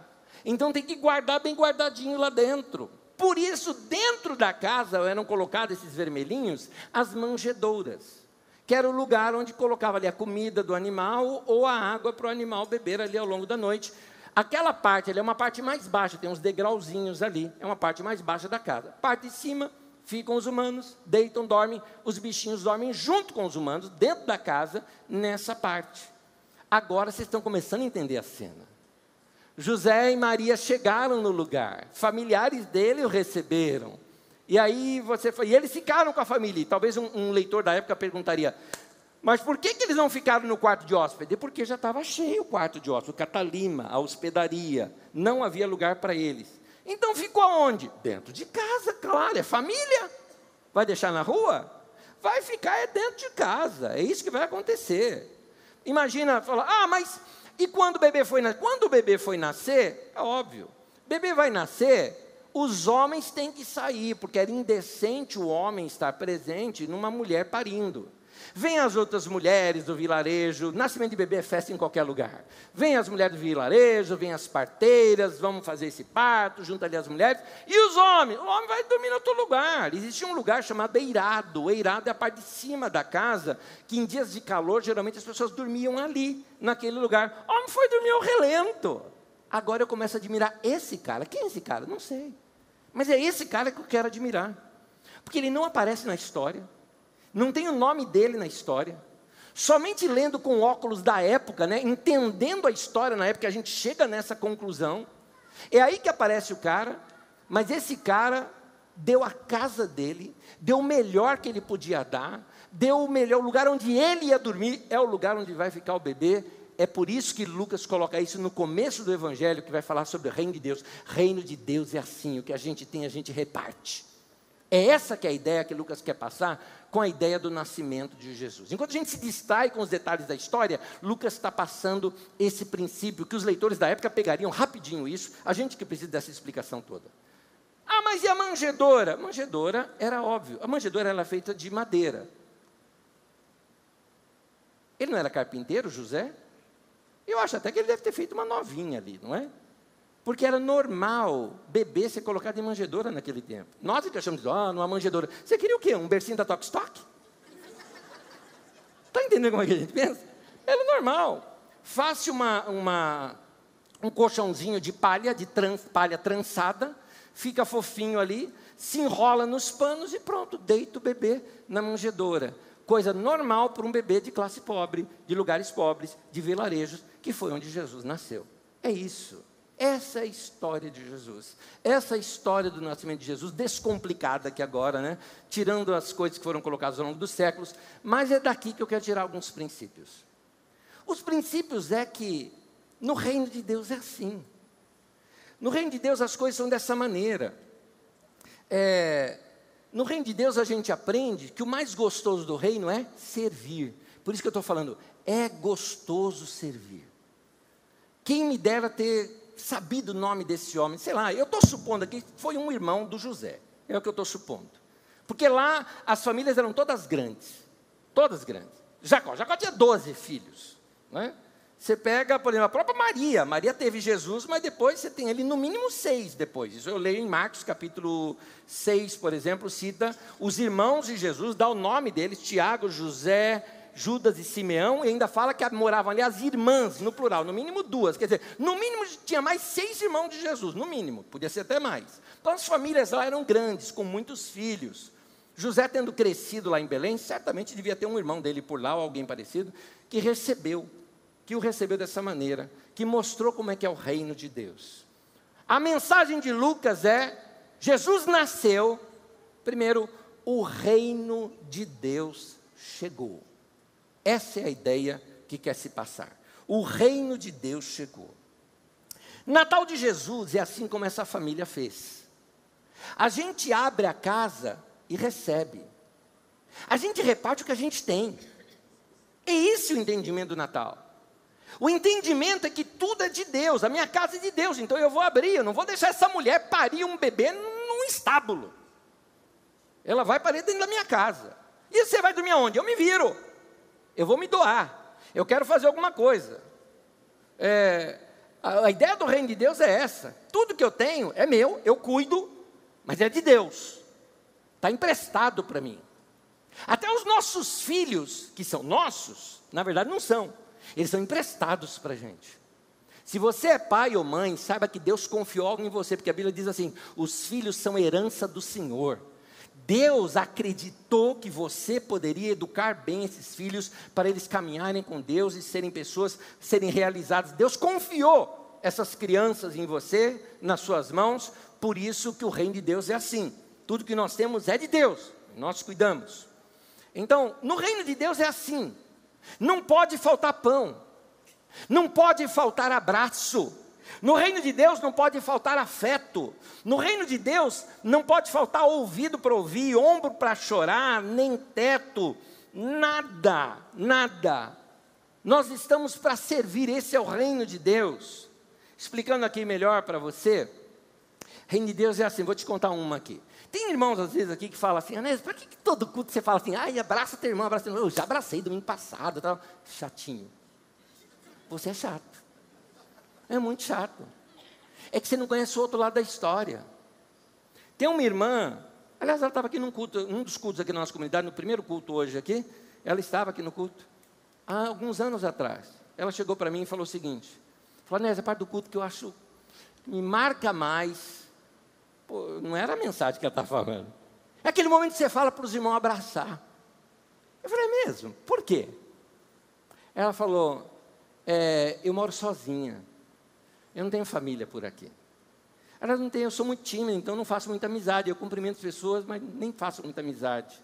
Então tem que guardar bem guardadinho lá dentro. Por isso, dentro da casa eram colocados esses vermelhinhos, as manjedouras, que era o lugar onde colocava ali a comida do animal ou a água para o animal beber ali ao longo da noite. Aquela parte ali é uma parte mais baixa, tem uns degrauzinhos ali, é uma parte mais baixa da casa. Parte de cima, ficam os humanos, deitam, dormem, os bichinhos dormem junto com os humanos, dentro da casa, nessa parte. Agora vocês estão começando a entender a cena. José e Maria chegaram no lugar, familiares dele o receberam. E aí e eles ficaram com a família. E talvez um leitor da época perguntaria, mas por que eles não ficaram no quarto de hóspede? Porque já estava cheio o quarto de hóspede, o catalima, a hospedaria, não havia lugar para eles. Então ficou aonde? Dentro de casa, claro, é família. Vai deixar na rua? Vai ficar dentro de casa, é isso que vai acontecer. Imagina, falar, mas e quando o bebê foi nascer? Quando o bebê foi nascer, é óbvio, o bebê vai nascer, os homens têm que sair, porque era indecente o homem estar presente numa mulher parindo. Vêm as outras mulheres do vilarejo, nascimento de bebê é festa em qualquer lugar. Vêm as mulheres do vilarejo, vêm as parteiras, vamos fazer esse parto, junta ali as mulheres. E os homens? O homem vai dormir em outro lugar. Existia um lugar chamado eirado. O eirado é a parte de cima da casa, que em dias de calor, geralmente as pessoas dormiam ali, naquele lugar. O homem foi dormir ao relento. Agora eu começo a admirar esse cara. Quem é esse cara? Não sei. Mas é esse cara que eu quero admirar. Porque ele não aparece na história. Não tem o nome dele na história. Somente lendo com óculos da época, entendendo a história na época, a gente chega nessa conclusão. É aí que aparece o cara, mas esse cara deu a casa dele, deu o melhor que ele podia dar, deu o melhor, o lugar onde ele ia dormir, é o lugar onde vai ficar o bebê. É por isso que Lucas coloca isso no começo do Evangelho, que vai falar sobre o reino de Deus. Reino de Deus é assim, o que a gente tem, a gente reparte. É essa que é a ideia que Lucas quer passar com a ideia do nascimento de Jesus. Enquanto a gente se distrai com os detalhes da história, Lucas está passando esse princípio, que os leitores da época pegariam rapidinho isso, a gente que precisa dessa explicação toda. Mas e a manjedoura? A manjedoura era óbvio, a manjedoura era feita de madeira. Ele não era carpinteiro, José? Eu acho até que ele deve ter feito uma novinha ali, não é? Porque era normal bebê ser colocado em manjedoura naquele tempo. Nós que achamos, numa manjedoura. Você queria o quê? Um bercinho da Top Stock? Está entendendo como é que a gente pensa? Era normal. Faça um colchãozinho de palha, palha trançada, fica fofinho ali, se enrola nos panos e pronto, deita o bebê na manjedoura. Coisa normal para um bebê de classe pobre, de lugares pobres, de vilarejos, que foi onde Jesus nasceu. É isso. Essa é a história de Jesus. Essa é a história do nascimento de Jesus, descomplicada aqui agora, tirando as coisas que foram colocadas ao longo dos séculos, mas é daqui que eu quero tirar alguns princípios. Os princípios é que no reino de Deus é assim. No reino de Deus as coisas são dessa maneira. No reino de Deus a gente aprende que o mais gostoso do reino é servir. Por isso que eu estou falando, é gostoso servir. Quem me dera ter sabido o nome desse homem, sei lá, eu estou supondo aqui que foi um irmão do José, é o que eu estou supondo, porque lá as famílias eram todas grandes, Jacó tinha 12 filhos, Você pega, por exemplo, a própria Maria teve Jesus, mas depois você tem ali no mínimo 6 depois, isso eu leio em Marcos capítulo 6, por exemplo, cita os irmãos de Jesus, dá o nome deles, Tiago, José, Judas e Simeão, e ainda fala que moravam ali as irmãs, no plural, no mínimo 2, quer dizer, no mínimo tinha mais 6 irmãos de Jesus, no mínimo, podia ser até mais. Então as famílias lá eram grandes, com muitos filhos. José tendo crescido lá em Belém, certamente devia ter um irmão dele por lá, ou alguém parecido, que o recebeu dessa maneira, que mostrou como é que é o reino de Deus. A mensagem de Lucas é, Jesus nasceu, primeiro, o reino de Deus chegou. Essa é a ideia que quer se passar. O reino de Deus chegou. Natal de Jesus é assim como essa família fez. A gente abre a casa e recebe. A gente reparte o que a gente tem. É esse o entendimento do Natal. O entendimento é que tudo é de Deus. A minha casa é de Deus, então eu vou abrir. Eu não vou deixar essa mulher parir um bebê num estábulo. Ela vai parir dentro da minha casa. E você vai dormir aonde? Eu me viro. Eu vou me doar. eu quero fazer alguma coisa. A ideia do reino de Deus é essa. Tudo que eu tenho é meu, eu cuido, mas é de Deus. Está emprestado para mim. Até os nossos filhos, que são nossos, na verdade não são. Eles são emprestados para a gente. Se você é pai ou mãe, saiba que Deus confiou algo em você, porque a Bíblia diz assim, os filhos são herança do Senhor. Deus acreditou que você poderia educar bem esses filhos, para eles caminharem com Deus e serem pessoas, serem realizadas. Deus confiou essas crianças em você, nas suas mãos, por isso que o reino de Deus é assim. Tudo que nós temos é de Deus, nós cuidamos. Então, no reino de Deus é assim, não pode faltar pão, não pode faltar abraço, no reino de Deus não pode faltar afeto, no reino de Deus não pode faltar ouvido para ouvir, ombro para chorar, nem teto, nada, nada. Nós estamos para servir, esse é o reino de Deus. Explicando aqui melhor para você, reino de Deus é assim, vou te contar uma aqui. Tem irmãos às vezes aqui que falam assim, Anésio, para que todo culto você fala assim, ai, abraça teu irmão, abraça teu irmão. Eu já abracei domingo passado, tal. Chatinho. Você é chato. É muito chato. É que você não conhece o outro lado da história. Tem uma irmã, aliás, ela estava aqui num culto, um dos cultos aqui na nossa comunidade, no primeiro culto hoje aqui, ela estava aqui no culto, há alguns anos atrás. Ela chegou para mim e falou o seguinte, falou, Anésio, a parte do culto que eu acho, que me marca mais, pô, não era a mensagem que ela estava falando. É aquele momento que você fala para os irmãos abraçar. Eu falei, é mesmo? Por quê? Ela falou, eu moro sozinha. Eu não tenho família por aqui. Ela não tem, eu sou muito tímida, então não faço muita amizade. Eu cumprimento as pessoas, mas nem faço muita amizade.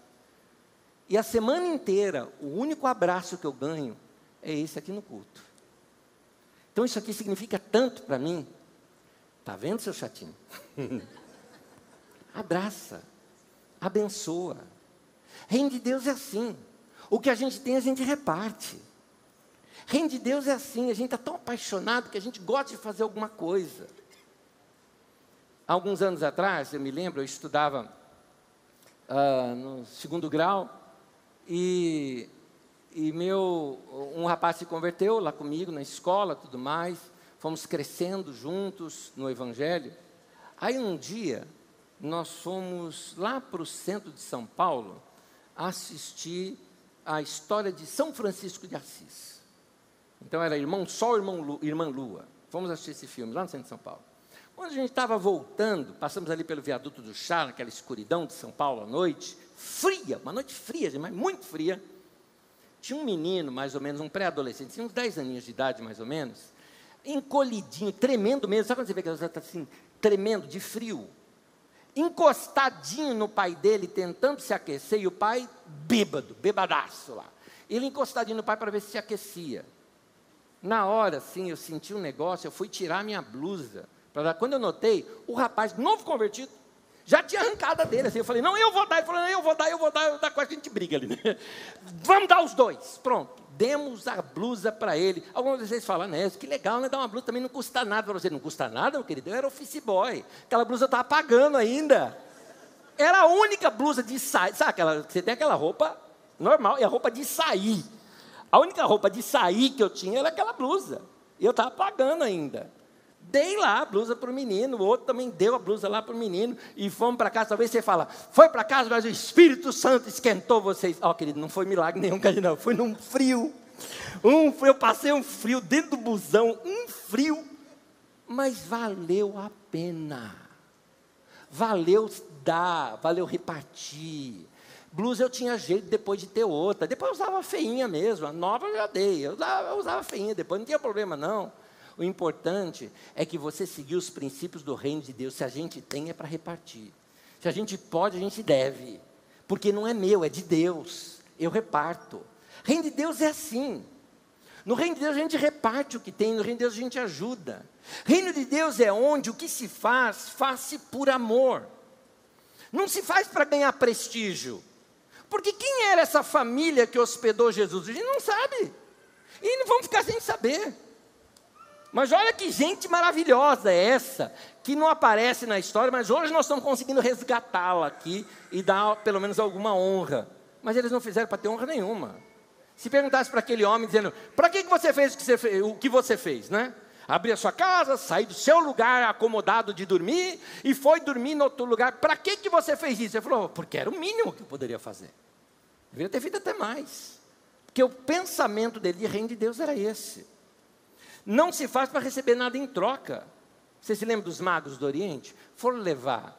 E a semana inteira, o único abraço que eu ganho é esse aqui no culto. Então isso aqui significa tanto para mim. Está vendo, seu chatinho? Abraça, abençoa. Reino de Deus é assim. O que a gente tem, a gente reparte. Reino de Deus é assim, a gente está tão apaixonado que a gente gosta de fazer alguma coisa. Há alguns anos atrás, eu me lembro, eu estudava no 2º grau, e um rapaz se converteu lá comigo na escola, tudo mais, fomos crescendo juntos no Evangelho. Aí um dia, nós fomos lá para o centro de São Paulo, assistir a história de São Francisco de Assis. Então era Irmão Sol, Irmã Lua. Fomos assistir esse filme lá no centro de São Paulo. Quando a gente estava voltando, passamos ali pelo viaduto do Chá, naquela escuridão de São Paulo à noite, fria, uma noite fria, mas muito fria. Tinha um menino, mais ou menos, um pré-adolescente, tinha uns 10 aninhos de idade, mais ou menos, encolhidinho, tremendo mesmo. Sabe quando você vê que ela está assim, tremendo de frio? Encostadinho no pai dele, tentando se aquecer, e o pai bêbadaço lá. Ele encostadinho no pai para ver se se aquecia. Na hora, assim, eu senti um negócio, eu fui tirar minha blusa. Quando eu notei, o rapaz, novo convertido, já tinha arrancado a dele. Assim, eu falei, não, eu vou dar. Ele falou, não, eu vou dar. Quase que a gente briga ali, né? Vamos dar os dois. Pronto, demos a blusa para ele. Algumas vezes vocês falam, né, que legal, né? Dar uma blusa também não custa nada para você. Não custa nada, meu querido? Eu era office boy. Aquela blusa eu estava pagando ainda. Era a única blusa de sair. Sabe aquela, você tem aquela roupa normal, é a roupa de sair. A única roupa de sair que eu tinha era aquela blusa. E eu estava pagando ainda. Dei lá a blusa para o menino, o outro também deu a blusa lá para o menino, e fomos para casa. Talvez você fala, foi para casa, mas o Espírito Santo esquentou vocês. Ó, querido, não foi milagre nenhum, não, foi num frio. Eu passei um frio dentro do busão, um frio, mas valeu a pena. Valeu dar, valeu repartir. Blusa eu tinha jeito depois de ter outra. Depois eu usava feinha mesmo, a nova eu já dei. Eu usava feinha depois, não tinha problema não. O importante é que você seguir os princípios do reino de Deus. Se a gente tem, é para repartir. Se a gente pode, a gente deve. Porque não é meu, é de Deus. Eu reparto. Reino de Deus é assim. No reino de Deus a gente reparte o que tem. No reino de Deus a gente ajuda. Reino de Deus é onde o que se faz, faz-se por amor. Não se faz para ganhar prestígio. Porque quem era essa família que hospedou Jesus? A gente não sabe. E não vamos ficar sem saber. Mas olha que gente maravilhosa é essa, que não aparece na história, mas hoje nós estamos conseguindo resgatá-la aqui e dar pelo menos alguma honra. Mas eles não fizeram para ter honra nenhuma. Se perguntasse para aquele homem, dizendo, para que você fez o que você fez, né? Abriu a sua casa, saiu do seu lugar acomodado de dormir, e foi dormir em outro lugar. Para que você fez isso? Ele falou, porque era o mínimo que eu poderia fazer. Deveria ter feito até mais. Porque o pensamento dele de reino de Deus era esse. Não se faz para receber nada em troca. Você se lembra dos magos do Oriente? Foram levar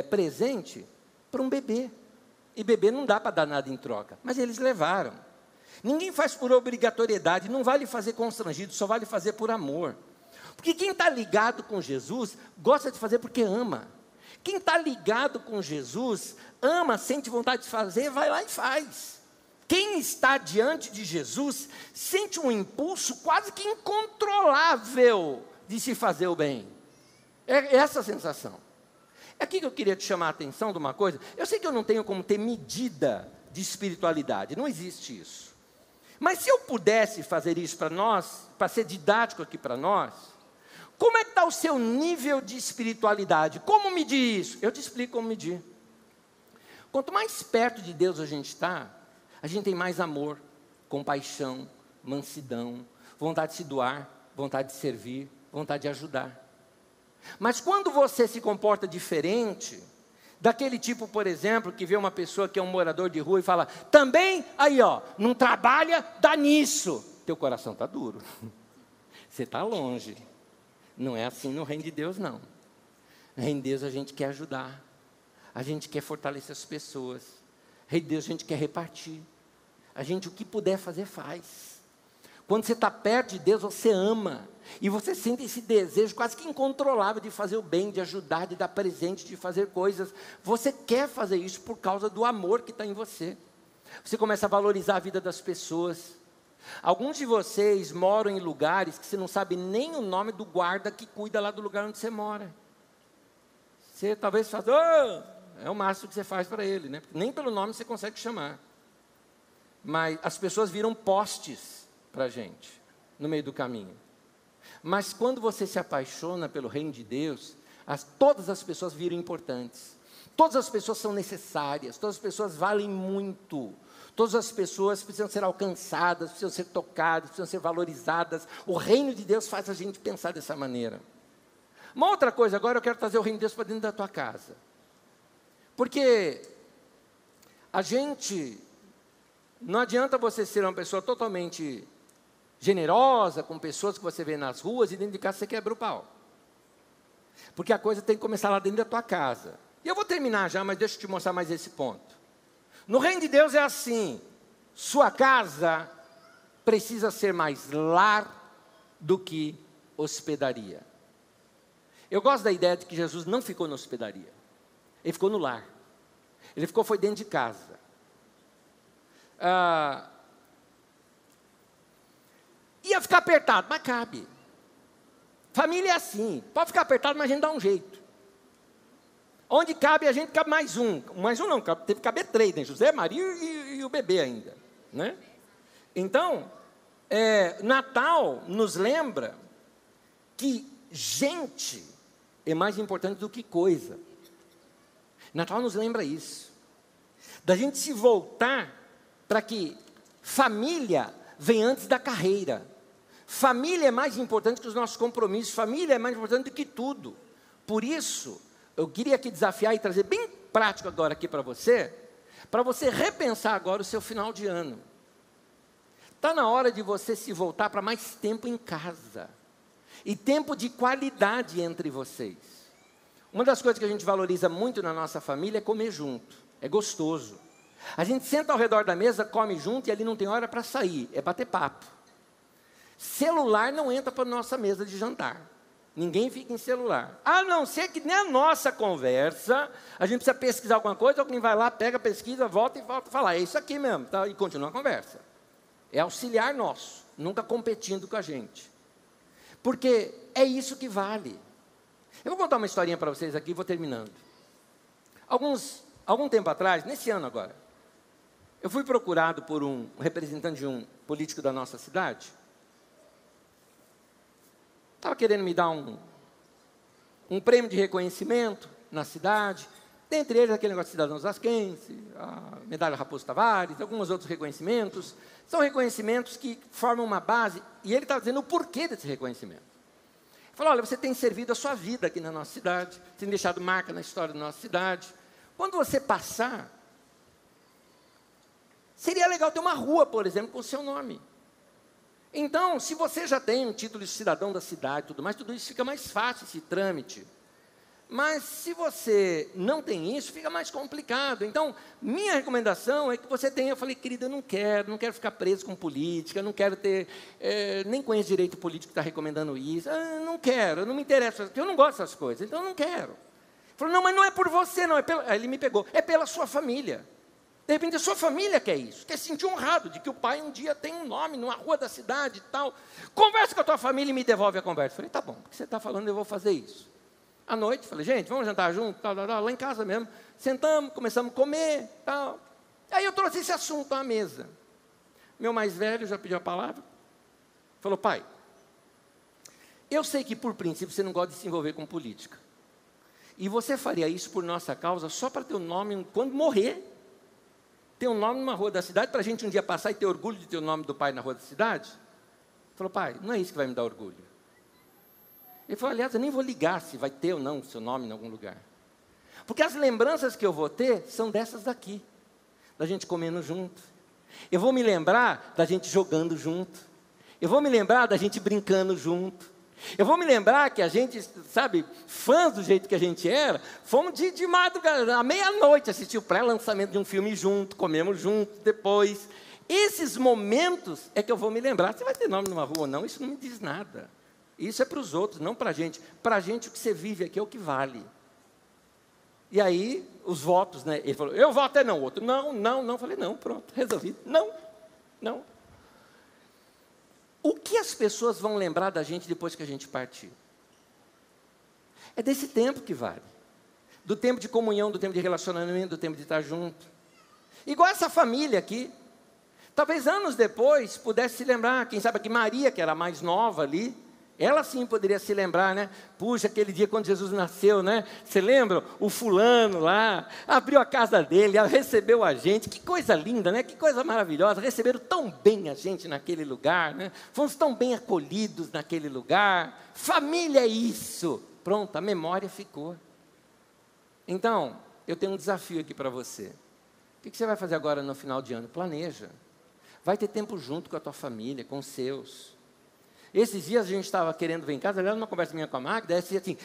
presente para um bebê. E bebê não dá para dar nada em troca. Mas eles levaram. Ninguém faz por obrigatoriedade, não vale fazer constrangido, só vale fazer por amor. Porque quem está ligado com Jesus, gosta de fazer porque ama. Quem está ligado com Jesus, ama, sente vontade de fazer, vai lá e faz. Quem está diante de Jesus, sente um impulso quase que incontrolável de se fazer o bem. É essa a sensação. É aqui que eu queria te chamar a atenção de uma coisa. Eu sei que eu não tenho como ter medida de espiritualidade, não existe isso. Mas se eu pudesse fazer isso para nós, para ser didático aqui para nós, como é que está o seu nível de espiritualidade? Como medir isso? Eu te explico como medir. Quanto mais perto de Deus a gente está, a gente tem mais amor, compaixão, mansidão, vontade de se doar, vontade de servir, vontade de ajudar. Mas quando você se comporta diferente, daquele tipo, por exemplo, que vê uma pessoa que é um morador de rua e fala, também, aí ó, não trabalha, dá nisso. Teu coração está duro. Você está longe. Não é assim no reino de Deus, não. No reino de Deus a gente quer ajudar. A gente quer fortalecer as pessoas. No reino de Deus a gente quer repartir. A gente, o que puder fazer, faz. Quando você está perto de Deus, você ama. E você sente esse desejo quase que incontrolável de fazer o bem, de ajudar, de dar presente, de fazer coisas. Você quer fazer isso por causa do amor que está em você. Você começa a valorizar a vida das pessoas. Alguns de vocês moram em lugares que você não sabe nem o nome do guarda que cuida lá do lugar onde você mora. Você talvez faça, é o máximo que você faz para ele, né? Nem pelo nome você consegue chamar. Mas as pessoas viram postes para a gente, no meio do caminho. Mas quando você se apaixona pelo reino de Deus, todas as pessoas viram importantes. Todas as pessoas são necessárias, todas as pessoas valem muito. Todas as pessoas precisam ser alcançadas, precisam ser tocadas, precisam ser valorizadas. O reino de Deus faz a gente pensar dessa maneira. Uma outra coisa, agora eu quero trazer o reino de Deus para dentro da tua casa. Porque a gente, não adianta você ser uma pessoa totalmente generosa com pessoas que você vê nas ruas e dentro de casa você quebra o pau. Porque a coisa tem que começar lá dentro da tua casa. E eu vou terminar já, mas deixa eu te mostrar mais esse ponto. No reino de Deus é assim, sua casa precisa ser mais lar do que hospedaria. Eu gosto da ideia de que Jesus não ficou na hospedaria, ele ficou no lar. Ele foi dentro de casa. Ia ficar apertado, mas cabe. Família é assim, pode ficar apertado, mas a gente dá um jeito. Onde cabe a gente, cabe mais um. Mais um não, teve que caber 3, né? José, Maria e o bebê ainda, né? Então, Natal nos lembra que gente é mais importante do que coisa. Natal nos lembra isso. Da gente se voltar para que família vem antes da carreira. Família é mais importante que os nossos compromissos. Família é mais importante do que tudo. Por isso, eu queria aqui desafiar e trazer bem prático agora aqui para você repensar agora o seu final de ano. Está na hora de você se voltar para mais tempo em casa. E tempo de qualidade entre vocês. Uma das coisas que a gente valoriza muito na nossa família é comer junto. É gostoso. A gente senta ao redor da mesa, come junto e ali não tem hora para sair. É bater papo. Celular não entra para a nossa mesa de jantar. Ninguém fica em celular. A não ser que na nossa conversa, a gente precisa pesquisar alguma coisa, alguém vai lá, pega, pesquisa, volta e volta a falar. É isso aqui mesmo, tá? E continua a conversa. É auxiliar nosso, nunca competindo com a gente. Porque é isso que vale. Eu vou contar uma historinha para vocês aqui e vou terminando. Algum tempo atrás, nesse ano agora, eu fui procurado por um representante de um político da nossa cidade. Estava querendo me dar um prêmio de reconhecimento na cidade. Dentre eles, aquele negócio de cidadão zasquense, a medalha Raposo Tavares, alguns outros reconhecimentos. São reconhecimentos que formam uma base, e ele está dizendo o porquê desse reconhecimento. Ele falou, olha, você tem servido a sua vida aqui na nossa cidade, tem deixado marca na história da nossa cidade. Quando você passar, seria legal ter uma rua, por exemplo, com o seu nome. Então, se você já tem um título de cidadão da cidade, tudo isso fica mais fácil, esse trâmite. Mas se você não tem isso, fica mais complicado. Então, minha recomendação é que você tenha, eu falei, querida, eu não quero ficar preso com política, não quero ter, nem conheço direito político que está recomendando isso, não quero, não me interessa, porque eu não gosto dessas coisas, então eu não quero. Ele falou, não, mas não é por você, não, aí ele me pegou, é pela sua família. De repente, a sua família quer isso, quer se sentir honrado de que o pai um dia tem um nome numa rua da cidade e tal. Conversa com a tua família e me devolve a conversa. Eu falei, tá bom, porque você está falando, eu vou fazer isso. À noite, falei, gente, vamos jantar junto, tal, lá em casa mesmo. Sentamos, começamos a comer, tal. Aí eu trouxe esse assunto à mesa. Meu mais velho já pediu a palavra. Falou, pai, eu sei que por princípio você não gosta de se envolver com política. E você faria isso por nossa causa só para ter o nome, quando morrer, ter um nome numa rua da cidade, para a gente um dia passar e ter orgulho de ter o nome do pai na rua da cidade? Falou, pai, não é isso que vai me dar orgulho. Ele falou, aliás, eu nem vou ligar se vai ter ou não o seu nome em algum lugar. Porque as lembranças que eu vou ter são dessas daqui. Da gente comendo junto. Eu vou me lembrar da gente jogando junto. Eu vou me lembrar da gente brincando junto. Eu vou me lembrar que a gente, sabe, fãs do jeito que a gente era, fomos de madrugada, à meia-noite, assistir o pré-lançamento de um filme junto, comemos junto depois. Esses momentos é que eu vou me lembrar. Se vai ter nome numa rua ou não, isso não me diz nada. Isso é para os outros, não para a gente. Para a gente, o que você vive aqui é o que vale. E aí, os votos, né? Ele falou, eu voto não. O outro, não. Falei, não, pronto, resolvido. Não. O que as pessoas vão lembrar da gente depois que a gente partir? É desse tempo que vale. Do tempo de comunhão, do tempo de relacionamento, do tempo de estar junto. Igual essa família aqui. Talvez anos depois pudesse se lembrar, quem sabe que Maria, que era a mais nova ali, ela sim poderia se lembrar, né? Puxa, aquele dia quando Jesus nasceu, né? Você lembra? O fulano lá, abriu a casa dele, recebeu a gente. Que coisa linda, né? Que coisa maravilhosa. Receberam tão bem a gente naquele lugar, né? Fomos tão bem acolhidos naquele lugar. Família é isso. Pronto, a memória ficou. Então, eu tenho um desafio aqui para você. O que você vai fazer agora no final de ano? Planeja. Vai ter tempo junto com a tua família, com os seus. Esses dias a gente estava querendo ver em casa, aliás, numa conversa minha com a Magda, disse assim,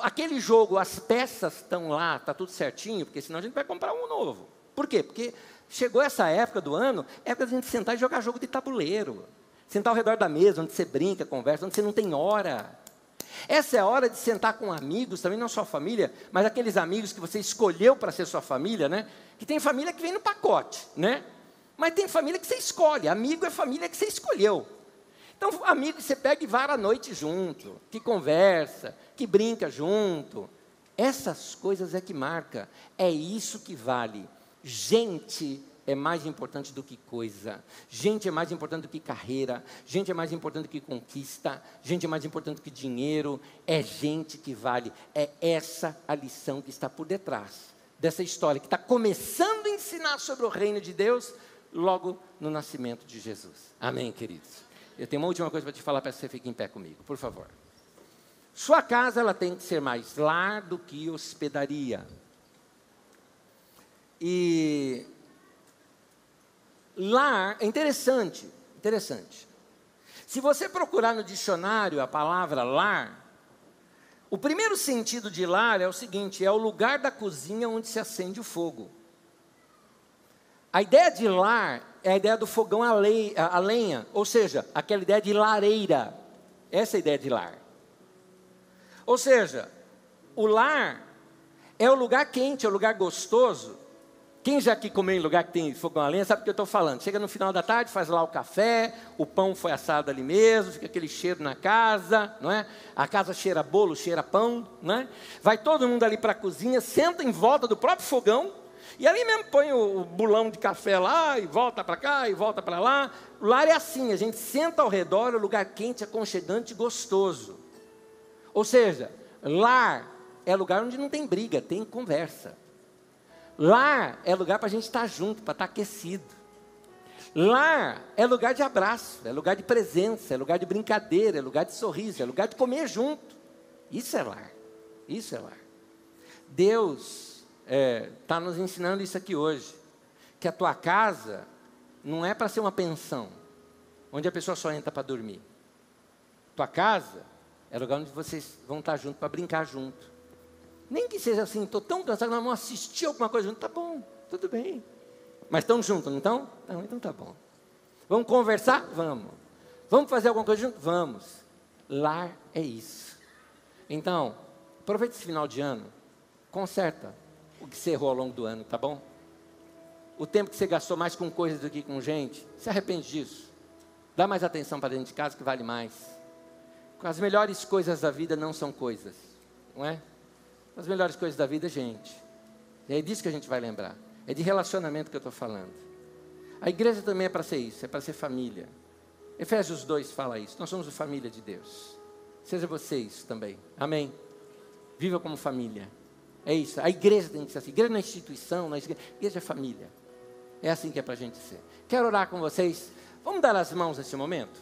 aquele jogo, as peças estão lá, está tudo certinho, porque senão a gente vai comprar um novo. Por quê? Porque chegou essa época do ano, é época de a gente sentar e jogar jogo de tabuleiro. Sentar ao redor da mesa, onde você brinca, conversa, onde você não tem hora. Essa é a hora de sentar com amigos, também não só família, mas aqueles amigos que você escolheu para ser sua família, né? Que tem família que vem no pacote, né? Mas tem família que você escolhe, amigo é família que você escolheu. Então, amigo, você pega e vara a noite junto, que conversa, que brinca junto. Essas coisas é que marca, é isso que vale. Gente é mais importante do que coisa. Gente é mais importante do que carreira. Gente é mais importante do que conquista. Gente é mais importante do que dinheiro. É gente que vale. É essa a lição que está por detrás dessa história, que está começando a ensinar sobre o reino de Deus, logo no nascimento de Jesus. Amém, queridos? Eu tenho uma última coisa para te falar, para que você fique em pé comigo, por favor. Sua casa, ela tem que ser mais lar do que hospedaria. E lar é interessante. Se você procurar no dicionário a palavra lar, o primeiro sentido de lar é o seguinte, é o lugar da cozinha onde se acende o fogo. A ideia de lar é a ideia do fogão a lenha, ou seja, aquela ideia de lareira. Essa é a ideia de lar. Ou seja, o lar é o lugar quente, é o lugar gostoso. Quem já aqui comeu em lugar que tem fogão a lenha, sabe o que eu estou falando. Chega no final da tarde, faz lá o café, o pão foi assado ali mesmo, fica aquele cheiro na casa, não é? A casa cheira bolo, cheira pão, não é? Vai todo mundo ali para a cozinha, senta em volta do próprio fogão, e ali mesmo põe o bulão de café lá, e volta para cá, e volta para lá. O lar é assim, a gente senta ao redor, é um lugar quente, aconchegante e gostoso. Ou seja, lar é lugar onde não tem briga, tem conversa. Lar é lugar para a gente estar junto, para estar aquecido. Lar é lugar de abraço, é lugar de presença, é lugar de brincadeira, é lugar de sorriso, é lugar de comer junto. Isso é lar, isso é lar. Deus está nos ensinando isso aqui hoje, que a tua casa não é para ser uma pensão, onde a pessoa só entra para dormir. Tua casa é lugar onde vocês vão estar juntos para brincar junto. Nem que seja assim, estou tão cansado, nós vamos assistir alguma coisa junto, tá bom, tudo bem. Mas estão juntos, não estão? Não, então tá bom. Vamos conversar? Vamos. Vamos fazer alguma coisa junto? Vamos. Lar é isso. Então, aproveita esse final de ano, conserta o que você errou ao longo do ano, tá bom? O tempo que você gastou mais com coisas do que com gente, se arrepende disso. Dá mais atenção para dentro de casa que vale mais. As melhores coisas da vida não são coisas, não é? As melhores coisas da vida é gente. E é disso que a gente vai lembrar. É de relacionamento que eu estou falando. A igreja também é para ser isso, é para ser família. Efésios 2 fala isso. Nós somos a família de Deus. Seja você isso também. Amém? Viva como família. É isso. A igreja tem que ser assim. A igreja não é instituição, a igreja é família. É assim que é para a gente ser. Quero orar com vocês. Vamos dar as mãos nesse momento?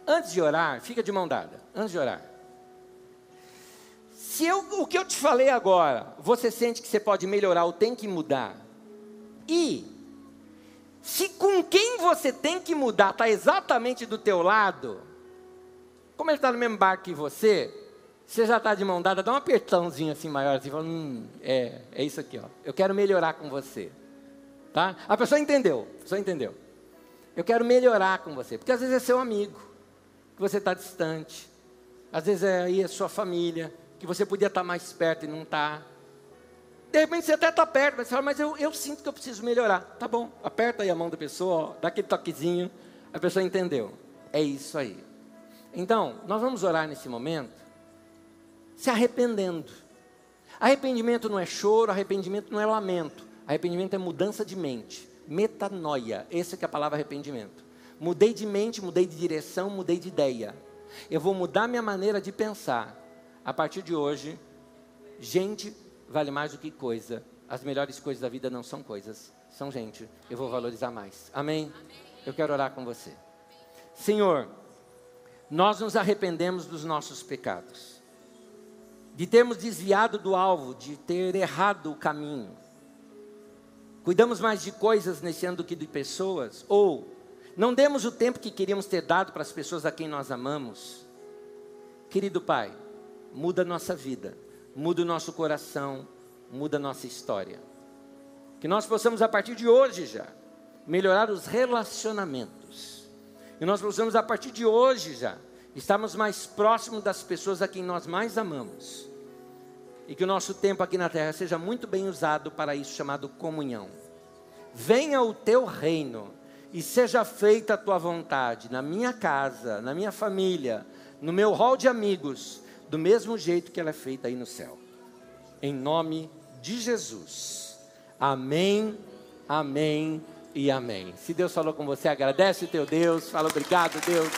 Antes de orar, fica de mão dada. Antes de orar. Se o que eu te falei agora, você sente que você pode melhorar ou tem que mudar, e se com quem você tem que mudar está exatamente do teu lado, como ele está no mesmo barco que você já está de mão dada, dá um apertãozinho assim maior, assim, fala, é isso aqui, ó. Eu quero melhorar com você, tá? A pessoa entendeu, Eu quero melhorar com você, porque às vezes é seu amigo, que você está distante, às vezes aí é sua família, que você podia estar mais perto e não está. De repente você até está perto, mas você fala, mas eu sinto que eu preciso melhorar. Tá bom, aperta aí a mão da pessoa, ó, dá aquele toquezinho, a pessoa entendeu. É isso aí. Então, nós vamos orar nesse momento, se arrependendo. Arrependimento não é choro, arrependimento não é lamento. Arrependimento é mudança de mente, metanoia, essa que é a palavra arrependimento. Mudei de mente, mudei de direção, mudei de ideia. Eu vou mudar minha maneira de pensar. A partir de hoje, gente vale mais do que coisa. As melhores coisas da vida não são coisas, são gente. Eu vou valorizar mais. Amém? Eu quero orar com você. Senhor, nós nos arrependemos dos nossos pecados. De termos desviado do alvo, de ter errado o caminho. Cuidamos mais de coisas nesse ano do que de pessoas. Ou não demos o tempo que queríamos ter dado para as pessoas a quem nós amamos. Querido Pai, muda a nossa vida, muda o nosso coração, muda a nossa história. Que nós possamos, a partir de hoje já, melhorar os relacionamentos. E nós possamos, a partir de hoje já, estarmos mais próximos das pessoas a quem nós mais amamos. E que o nosso tempo aqui na terra seja muito bem usado para isso chamado comunhão. Venha o teu reino e seja feita a tua vontade na minha casa, na minha família, no meu hall de amigos, do mesmo jeito que ela é feita aí no céu. Em nome de Jesus. Amém, amém e amém. Se Deus falou com você, agradece o teu Deus. Fala obrigado, Deus,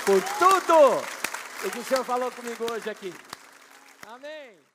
por tudo o que o Senhor falou comigo hoje aqui. Amém.